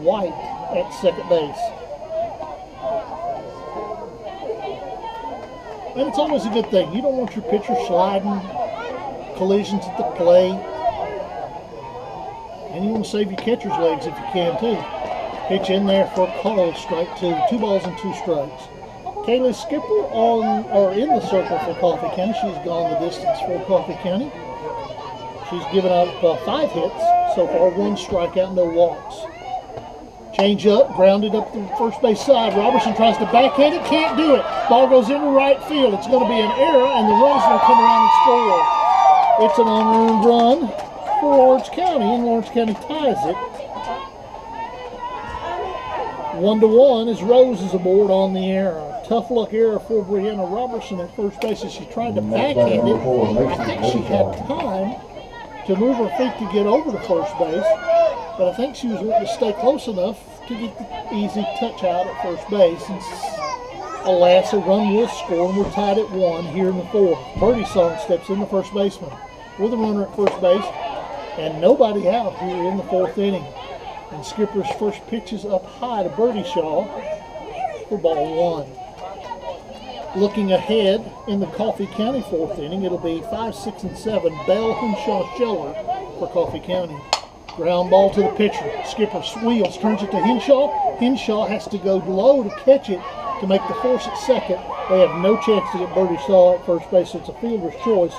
White at second base. And it's always a good thing. You don't want your pitcher sliding, collisions at the plate. And you want to save your catcher's legs if you can too. Pitch in there for a call, strike two. 2 balls and 2 strikes. Kayla Skipper in the circle for Coffee County. She's gone the distance for Coffee County. She's given up 5 hits so far, 1 strikeout, no walks. Change up, grounded up the first base side. Robertson tries to backhand it, can't do it. Ball goes into right field. It's going to be an error, and the run's going to come around and score. It's an unearned run for Lawrence County, and Lawrence County ties it 1-1 as Rose is aboard on the error. Tough luck error for Brianna Robertson at first base as she tried to backhand it. I think she had time to move her feet to get over to first base, but I think she was wanting to stay close enough to get the easy touch out at first base. And alas, a run will score, and we're tied at 1 here in the 4th. Birdie Song steps in, the first baseman, with a runner at first base, and nobody out here in the 4th inning. And Skipper's first pitch is up high to Birdie Shaw for ball 1. Looking ahead in the Coffee County 4th inning, it'll be 5, 6, and 7. Bell, Henshaw, Scheller for Coffee County. Ground ball to the pitcher. Skipper wheels, turns it to Henshaw. Henshaw has to go low to catch it to make the force at second. They have no chance to get Birdie Shaw at first base, so it's a fielder's choice.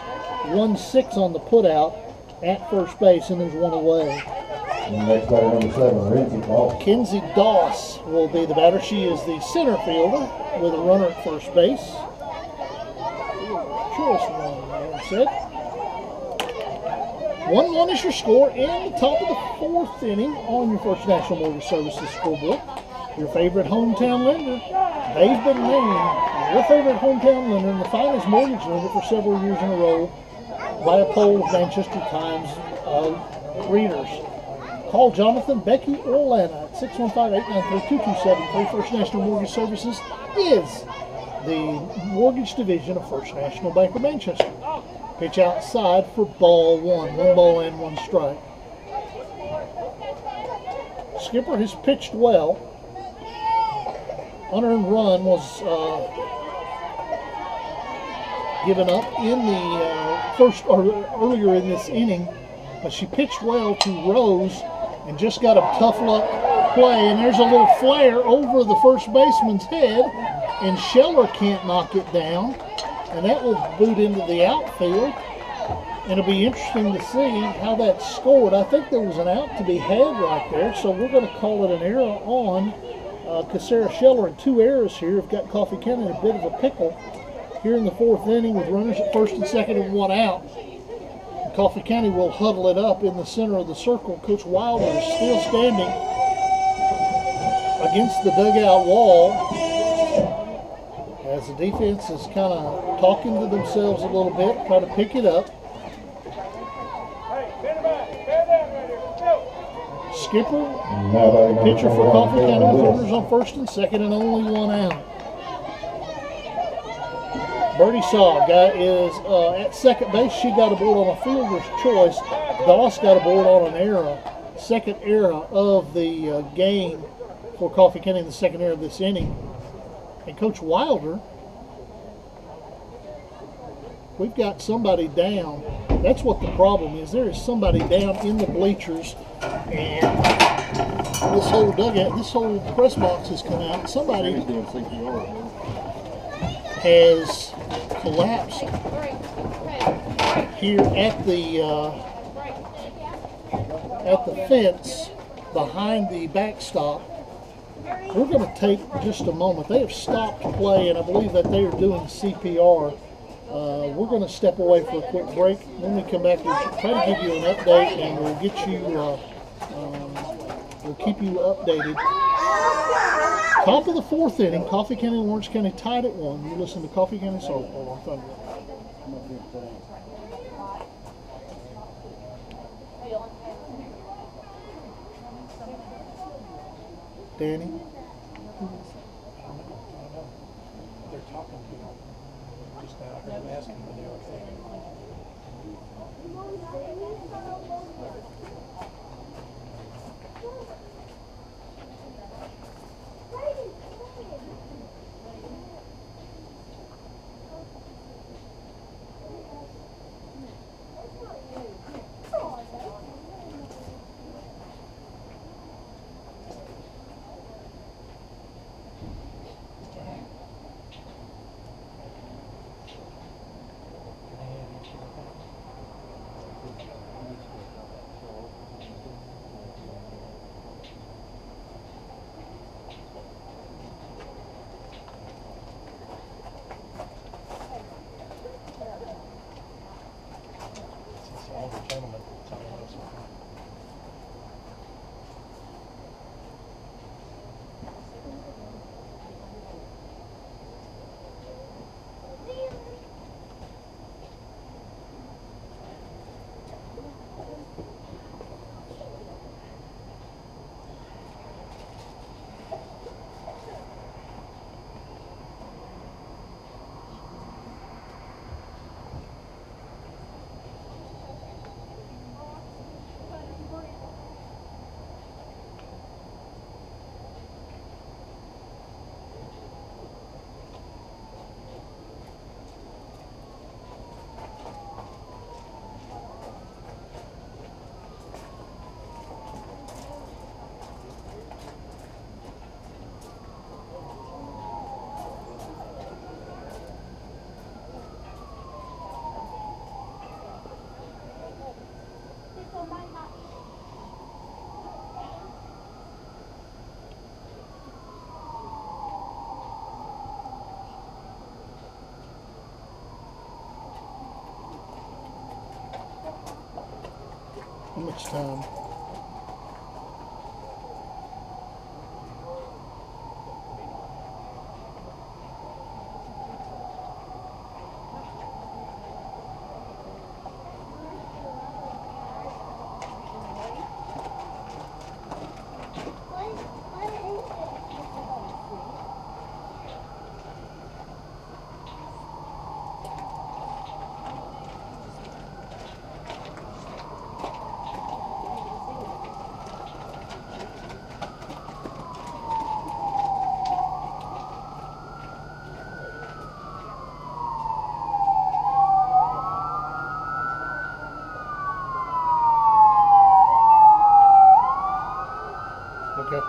1-6 on the putout at first base, and there's 1 away. And next batter, number 7, Lindsay Doss. Kinsey Doss will be the batter. She is the center fielder with a runner at first base. Choice run, man said. 1-1 is your score in the top of the 4th inning on your First National Mortgage Services scoreboard. Your favorite hometown lender. They've been named your favorite hometown lender and the finest mortgage lender for several years in a row by a poll of Manchester Times readers. Call Jonathan, Becky, or Lana at 615-893-2273. First National Mortgage Services is the mortgage division of First National Bank of Manchester. Pitch outside for ball 1. 1 ball and 1 strike. Skipper has pitched well. Unearned run was given up in the earlier in this inning, but she pitched well to Rose and just got a tough luck play, and there's a little flare over the first baseman's head, and Scheller can't knock it down, and that will boot into the outfield, and it'll be interesting to see how that's scored. I think there was an out to be had right there, so we're going to call it an error on Sarah Scheller, and 2 errors here have got Coffee County in a bit of a pickle here in the 4th inning with runners at first and second and 1 out. Coffee County will huddle it up in the center of the circle. Coach Wilder is still standing against the dugout wall as the defense is kind of talking to themselves a little bit, trying to pick it up. Skipper, the pitcher for Coffee County with runners on first and second and only 1 out. Birdie Shaw is at second base. She got aboard on a fielder's choice. Doss got aboard on an error. Second error of the game for Coffee County, the second error of this inning. And Coach Wilder, we've got somebody down. That's what the problem is. There is somebody down in the bleachers, and this whole dugout, this whole press box has come out. Somebody has collapsed here at the fence behind the backstop. We're going to take just a moment. They have stopped play, and I believe that they are doing CPR. We're going to step away for a quick break. When we come back, we'll try to give you an update, and we'll get you, we'll keep you updated. Top of the 4th inning, Coffee County and Lawrence County tied at 1. You listen to Coffee County Softball on Thunder. Danny? They're talking to him just now. I heard them asking when they were thinking. much time. Okay.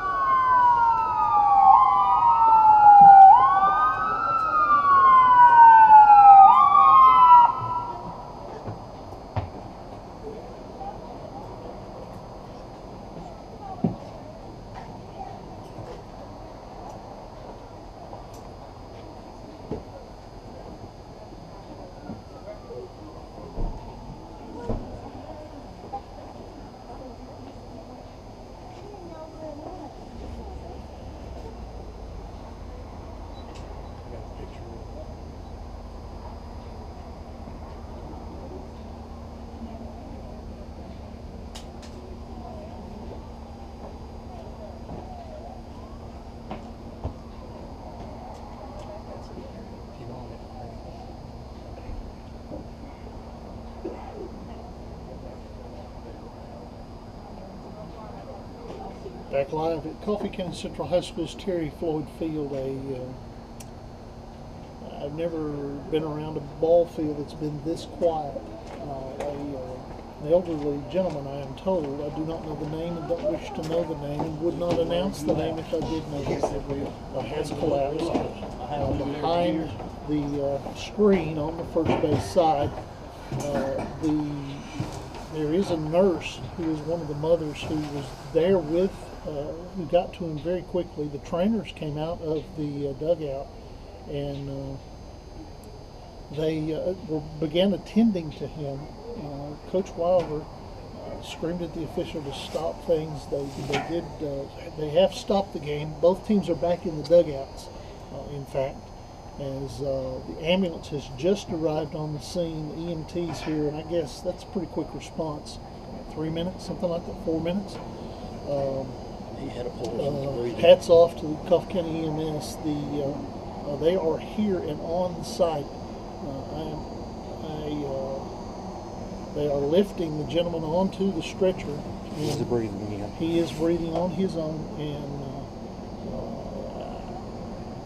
Back live at Coffee County Central High School's Terry Floyd Field. I've never been around a ball field that's been this quiet. An elderly gentleman, I am told, I do not know the name and don't wish to know the name and would not announce the name if I did know it, has collapsed. Behind the screen on the first base side, there is a nurse who is one of the mothers who was there with, who got to him very quickly. The trainers came out of the dugout and they began attending to him. Coach Wilder screamed at the official to stop things. They have stopped the game. Both teams are back in the dugouts, in fact, as the ambulance has just arrived on the scene. EMT's here, and I guess that's a pretty quick response. 3 minutes, something like that, 4 minutes. He had a pulse. Hats off to the Coffee County EMS. They are here and on the site. They are lifting the gentleman onto the stretcher. He's breathing again. He is breathing on his own, and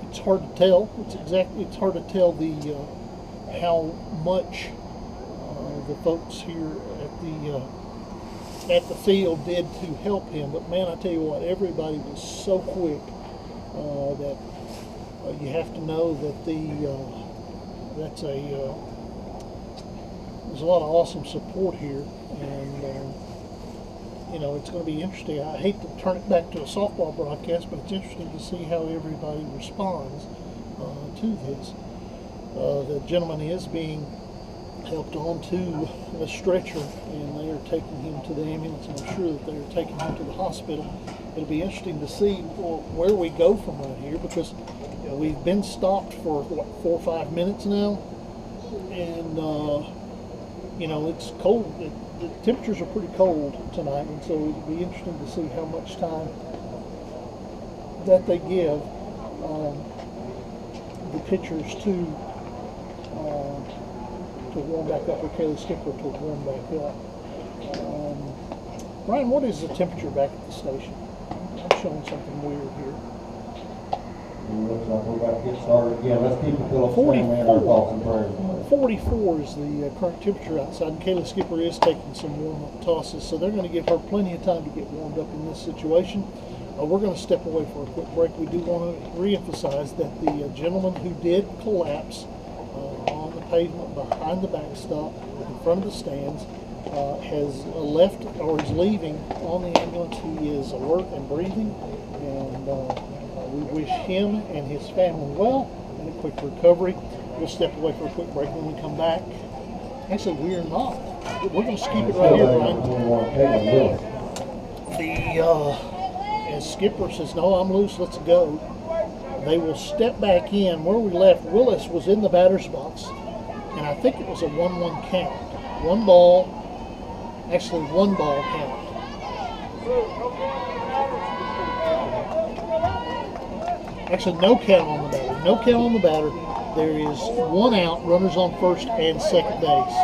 it's hard to tell. It's hard to tell how much the folks here at the field did to help him. But man, I tell you what, everybody was so quick that you have to know that there's a lot of awesome support here, and it's going to be interesting. I hate to turn it back to a softball broadcast, but it's interesting to see how everybody responds to this. The gentleman is being helped onto a stretcher, and they are taking him to the ambulance, and I'm sure that they are taking him to the hospital. It'll be interesting to see where we go from right here, because we've been stopped for, 4 or 5 minutes now, and it's cold. The temperatures are pretty cold tonight, and so it'll be interesting to see how much time that they give the pitchers to warm back up, or Kaylee Skipper to warm back up. Brian, what is the temperature back at the station? I'm showing something weird here. Looks like we're about to get started again. Let's keep it till 44 is the current temperature outside, and Kaylee Skipper is taking some warm-up tosses, so they're going to give her plenty of time to get warmed up in this situation. We're going to step away for a quick break. We do want to reemphasize that the gentleman who did collapse on the pavement behind the backstop in front of the stands has left, or is leaving on the ambulance. He is alert and breathing, and we wish him and his family well and a quick recovery. We'll step away for a quick break. When we come back, actually we are not. We're going to skip it right here, Brian. Willis. As skipper says, no, I'm loose, let's go. They will step back in. Where we left, Willis was in the batter's box, and I think it was a 1-1 count. One ball count. Actually, no count on the batter. No count on the batter. There is one out, runners on first and second base.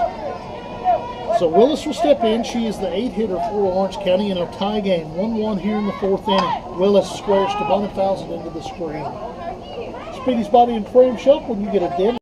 So Willis will step in. She is the 8 hitter for Orange County in a tie game. 1-1 here in the 4th inning. Willis squares to Bonifalzen into the screen. Speedy's Body and Frame Shop when you get a dead